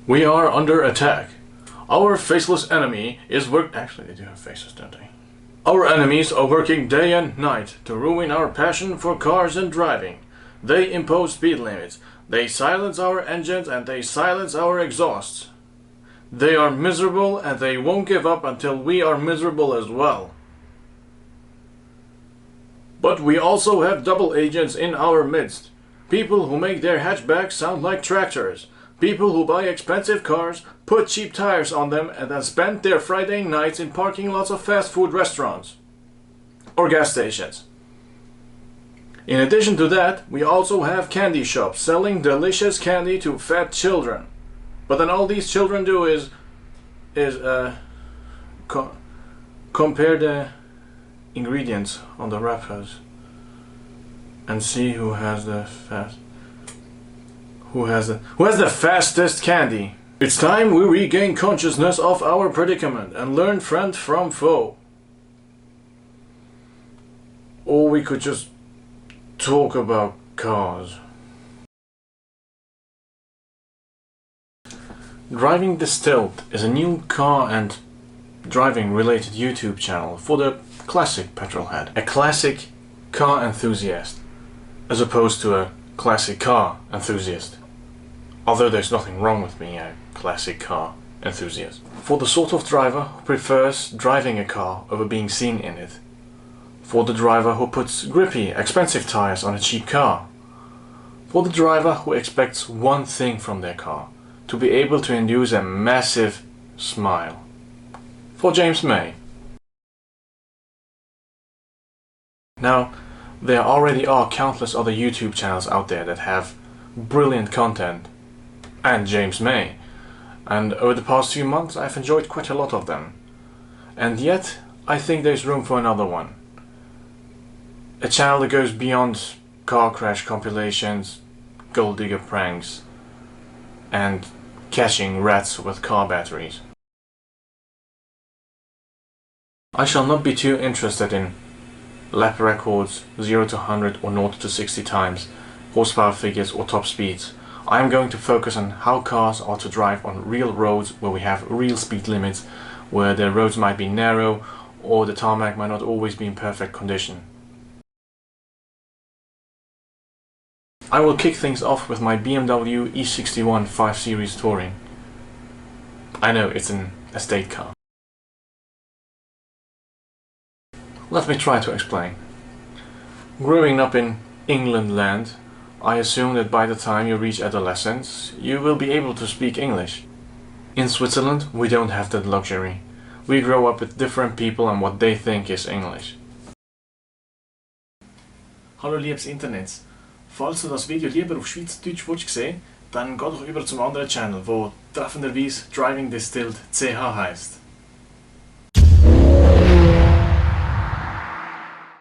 We are under attack. Our faceless enemy is Actually, they do have faces, don't they? Our enemies are working day and night to ruin our passion for cars and driving. They impose speed limits. They silence our engines and they silence our exhausts. They are miserable and they won't give up until we are miserable as well. But we also have double agents in our midst. People who make their hatchbacks sound like tractors. People who buy expensive cars, put cheap tires on them, and then spend their Friday nights in parking lots of fast food restaurants or gas stations. In addition to that, we also have candy shops selling delicious candy to fat children. But then all these children do is compare the ingredients on the wrappers and see who has the fastest candy. It's time we regain consciousness of our predicament and learn friend from foe. Or we could just talk about cars. Driving Distilled is a new car and driving related YouTube channel for the classic petrolhead, a classic car enthusiast, as opposed to a classic car enthusiast. Although there's nothing wrong with being a classic car enthusiast. For the sort of driver who prefers driving a car over being seen in it. For the driver who puts grippy, expensive tires on a cheap car. For the driver who expects one thing from their car: to be able to induce a massive smile. For James May. Now, there already are countless other YouTube channels out there that have brilliant content, and James May, and over the past few months I've enjoyed quite a lot of them. And yet, I think there's room for another one. A channel that goes beyond car crash compilations, gold digger pranks, and catching rats with car batteries. I shall not be too interested in lap records, 0 to 100 or 0 to 60 times, horsepower figures or top speeds. I am going to focus on how cars are to drive on real roads where we have real speed limits, where the roads might be narrow or the tarmac might not always be in perfect condition. I will kick things off with my BMW E61 5 Series Touring. I know, it's an estate car. Let me try to explain. Growing up in England land, I assume that by the time you reach adolescence, you will be able to speak English. In Switzerland, we don't have that luxury. We grow up with different people and what they think is English. Hallo liebes Internet. Falls du das Video lieber auf Schweizerdeutsch willst sehen, dann geh doch über zum anderen Channel, wo treffenderweise Driving Distilled CH heisst.